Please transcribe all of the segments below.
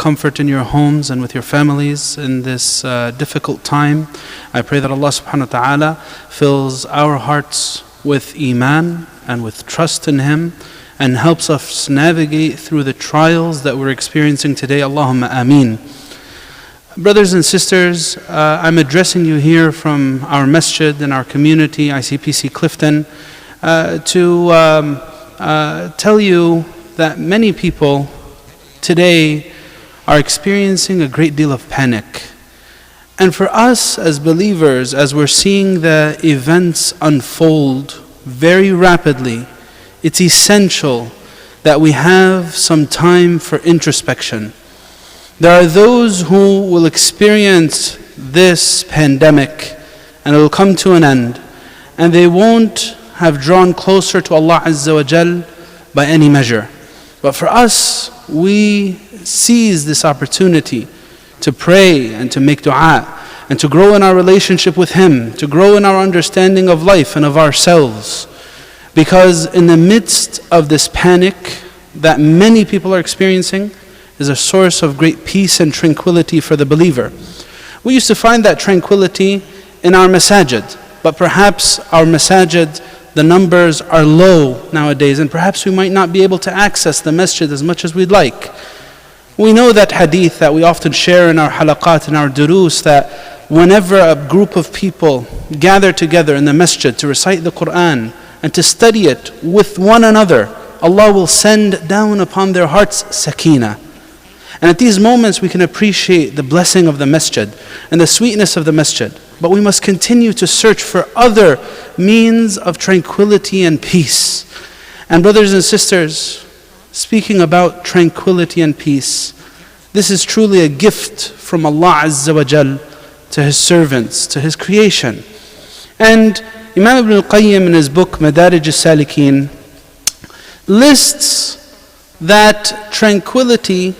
comfort in your homes and with your families in this difficult time. I pray that Allah subhanahu wa ta'ala fills our hearts with iman and with trust in Him and helps us navigate through the trials that we're experiencing today. Allahumma ameen. Brothers and sisters, I'm addressing you here from our masjid and our community, ICPC Clifton, to tell you that many people today are experiencing a great deal of panic. And for us as believers, as we're seeing the events unfold very rapidly, it's essential that we have some time for introspection. There are those who will experience this pandemic and it will come to an end, and they won't have drawn closer to Allah Azza wa Jal by any measure. But for us, we seize this opportunity to pray and to make dua and to grow in our relationship with Him, to grow in our understanding of life and of ourselves. Because in the midst of this panic that many people are experiencing is a source of great peace and tranquility for the believer. We used to find that tranquility in our masajid, but perhaps our masajid, the numbers are low nowadays, and perhaps we might not be able to access the masjid as much as we'd like. We know that hadith that we often share in our halaqat and our durus, that whenever a group of people gather together in the masjid to recite the Qur'an and to study it with one another, Allah will send down upon their hearts sakina. And at these moments we can appreciate the blessing of the masjid and the sweetness of the masjid. But we must continue to search for other means of tranquility and peace. And brothers and sisters, speaking about tranquility and peace, this is truly a gift from Allah Azza wa Jal to His servants, to His creation. And Imam Ibn al-Qayyim in his book Madarij al-Salikin lists that tranquility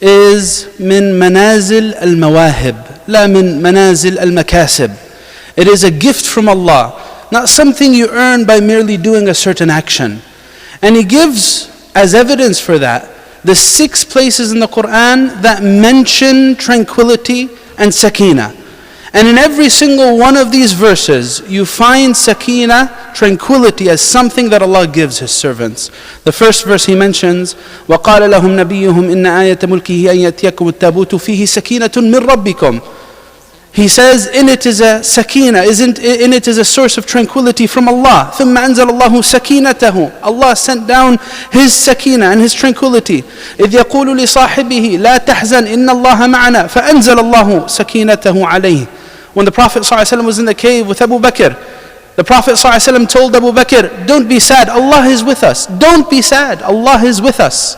is min manazil al-mawahib, la min manazil al-makasib. It is a gift from Allah, not something you earn by merely doing a certain action. And He gives as evidence for that the 6 places in the Qur'an that mention tranquility and sakina. And in every single one of these verses, you find sakina, tranquility, as something that Allah gives His servants. The first verse He mentions, وَقَالَ لَهُمْ نَبِيُّهُمْ إِنَّ آيَةَ مُلْكِهِ أَن يَأْتِيَكُمُ التَّابُوتُ فِيهِ سَكِينَةٌ مِّن رَبِّكُمْ. He says, in it is a sakina, in it is a source of tranquility from Allah. ثُمَّ أَنزَلَ اللَّهُ سَكِينَتَهُ. Allah sent down His sakina and His tranquility. إِذْ يَقُولُ لِصَاحِبِهِ لَا تَحْزَنْ إِنَّ اللَّهَ مَعَنَا فَأَنزَلَ اللَّهُ سَكِينَتَهُ عَلَيْهِ. When the Prophet ﷺ was in the cave with Abu Bakr, the Prophet ﷺ told Abu Bakr, don't be sad, Allah is with us. Don't be sad, Allah is with us.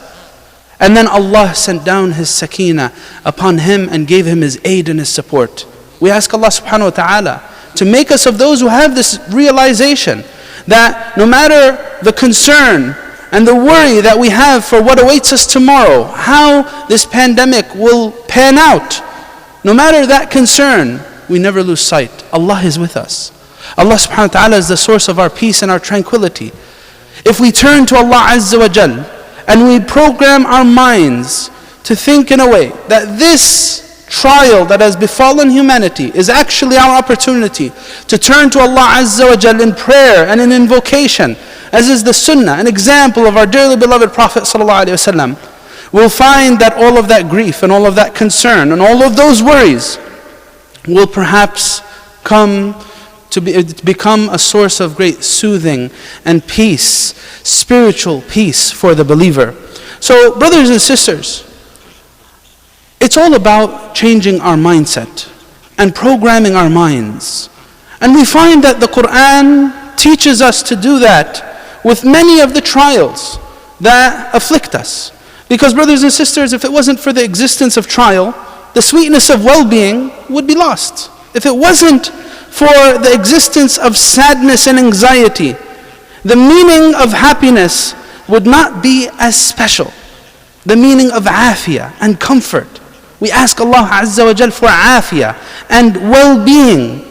And then Allah sent down His sakina upon him and gave him His aid and His support. We ask Allah subhanahu wa ta'ala to make us of those who have this realization that no matter the concern and the worry that we have for what awaits us tomorrow, how this pandemic will pan out, no matter that concern, we never lose sight. Allah is with us. Allah subhanahu wa ta'ala is the source of our peace and our tranquility. If we turn to Allah Azza wa Jal and we program our minds to think in a way that this trial that has befallen humanity is actually our opportunity to turn to Allah Azza wa Jal in prayer and in invocation, as is the sunnah, an example of our dearly beloved Prophet sallallahu alaihi wasallam, we'll find that all of that grief and all of that concern and all of those worries will perhaps become a source of great soothing and peace, spiritual peace for the believer. So brothers and sisters, it's all about changing our mindset and programming our minds. And we find that the Qur'an teaches us to do that with many of the trials that afflict us. Because brothers and sisters, if it wasn't for the existence of trial, the sweetness of well-being would be lost. If it wasn't for the existence of sadness and anxiety, the meaning of happiness would not be as special. The meaning of afiyah and comfort. We ask Allah Azza wa Jal for afiyah and well-being.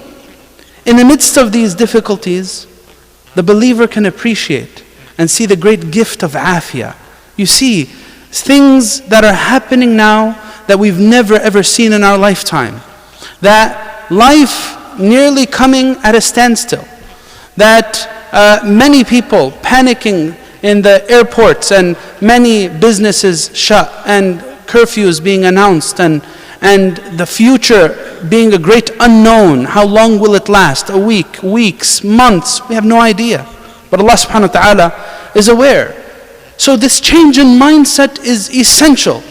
In the midst of these difficulties, the believer can appreciate and see the great gift of afiyah. You see, things that are happening now that we've never ever seen in our lifetime. That life nearly coming at a standstill. That many people panicking in the airports and many businesses shut and curfews being announced and the future being a great unknown. How long will it last? A week, weeks, months? We have no idea. But Allah subhanahu wa ta'ala is aware. So this change in mindset is essential,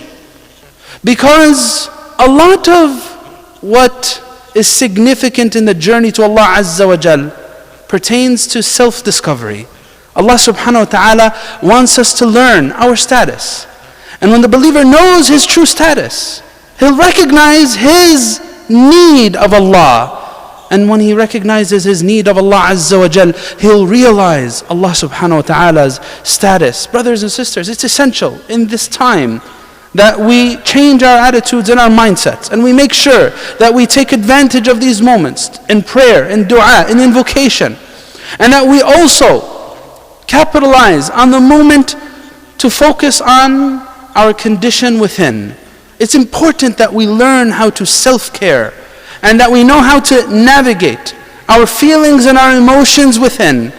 because a lot of what is significant in the journey to Allah Azza wa Jal pertains to self-discovery. Allah subhanahu wa ta'ala wants us to learn our status. And when the believer knows his true status, he'll recognize his need of Allah. And when he recognizes his need of Allah Azza wa Jal, he'll realize Allah subhanahu wa ta'ala's status. Brothers and sisters, it's essential in this time that we change our attitudes and our mindsets, and we make sure that we take advantage of these moments in prayer, in dua, in invocation, and that we also capitalize on the moment to focus on our condition within. It's important that we learn how to self-care, and that we know how to navigate our feelings and our emotions within.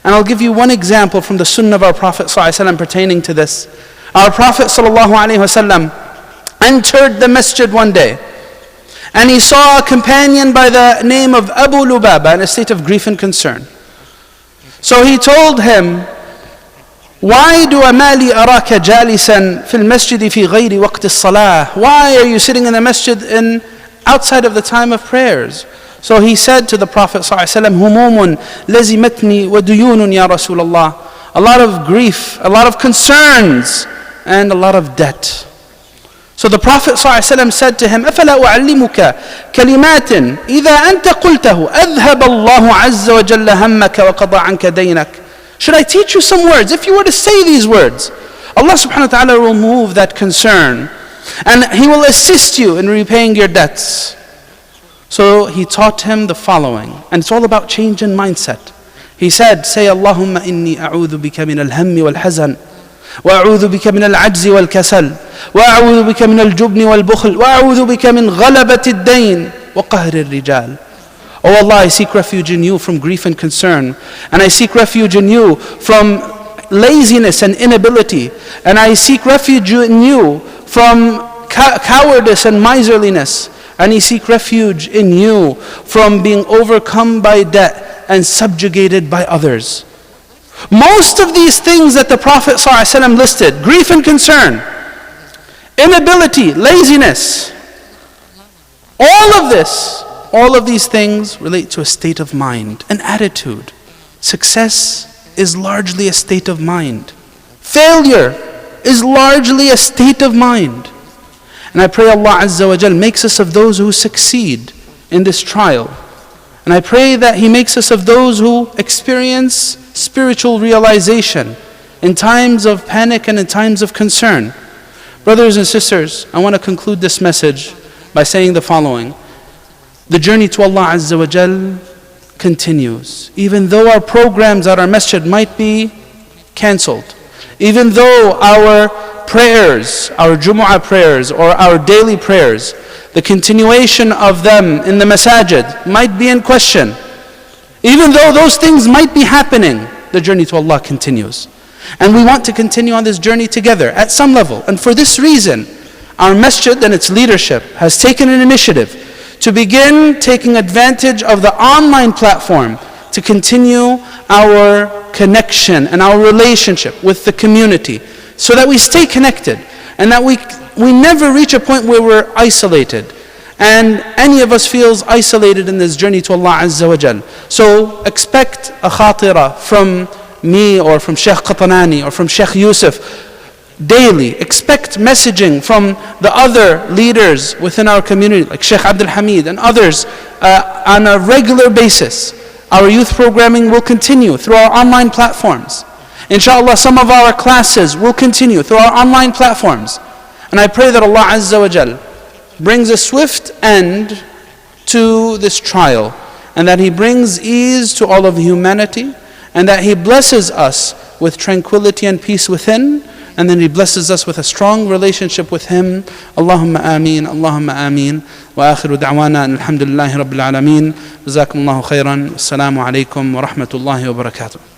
And I'll give you one example from the sunnah of our Prophet ﷺ pertaining to this. Our Prophet ﷺ entered the masjid one day, and he saw a companion by the name of Abu Lubaba in a state of grief and concern. So he told him, "Why do amali araka jalisan fil masjid fi ghayri waqti as-salah?" Why are you sitting in the masjid outside of the time of prayers? So he said to the Prophet ﷺ, "Humumun lazimatni wa duyunun ya Rasulullah." A lot of grief, a lot of concerns, and a lot of debt. So the Prophet ﷺ said to him, أَفَلَا أُعَلِّمُكَ كَلِمَاتٍ إِذَا أَنْتَ قُلْتَهُ أَذْهَبَ اللَّهُ عَزَّ وَجَلَّ هَمَّكَ وَقَضَى عَنْكَ دَيْنَكَ. Should I teach you some words? If you were to say these words, Allah subhanahu wa ta'ala will remove that concern, and He will assist you in repaying your debts. So he taught him the following, and it's all about change in mindset. He said, say, Allahumma inni a'udhu bika min al-hammi wal-hazan, وأعوذ بك من العجز والكسل وأعوذ بك من الجبن والبخل وأعوذ بك من غلبة الدين وقهر الرجال. Oh Allah, I seek refuge in you from grief and concern, and I seek refuge in you from laziness and inability, and I seek refuge in you from cowardice and miserliness, and I seek refuge in you from being overcome by debt and subjugated by others. Most of these things that the Prophet ﷺ listed, grief and concern, inability, laziness, all of these things relate to a state of mind, an attitude. Success is largely a state of mind. Failure is largely a state of mind. And I pray Allah Azza wa Jal makes us of those who succeed in this trial. And I pray that He makes us of those who experience spiritual realization in times of panic and in times of concern. Brothers and sisters, I want to conclude this message by saying the following. The journey to Allah Azza wa Jal continues. Even though our programs at our masjid might be cancelled, even though our prayers, our Jumu'ah prayers or our daily prayers, the continuation of them in the masajid might be in question, even though those things might be happening, the journey to Allah continues. And we want to continue on this journey together at some level. And for this reason, our masjid and its leadership has taken an initiative to begin taking advantage of the online platform to continue our connection and our relationship with the community, so that we stay connected and that we never reach a point where we're isolated and any of us feels isolated in this journey to Allah Azza wa Jal. So expect a khatira from me or from Shaykh Qatanani or from Shaykh Yusuf daily. Expect messaging from the other leaders within our community like Shaykh Abdul Hamid and others on a regular basis. Our youth programming will continue through our online platforms. Inshallah, some of our classes will continue through our online platforms. And I pray that Allah Azza wa Jal brings a swift end to this trial, and that He brings ease to all of humanity, and that He blesses us with tranquility and peace within, and then He blesses us with a strong relationship with Him. Allahumma ameen, Allahumma ameen. Wa akhiru da'wana alhamdulillahi rabbil alameen. Jazakumullahu khairan. Assalamu alaikum wa rahmatullahi wa barakatuh.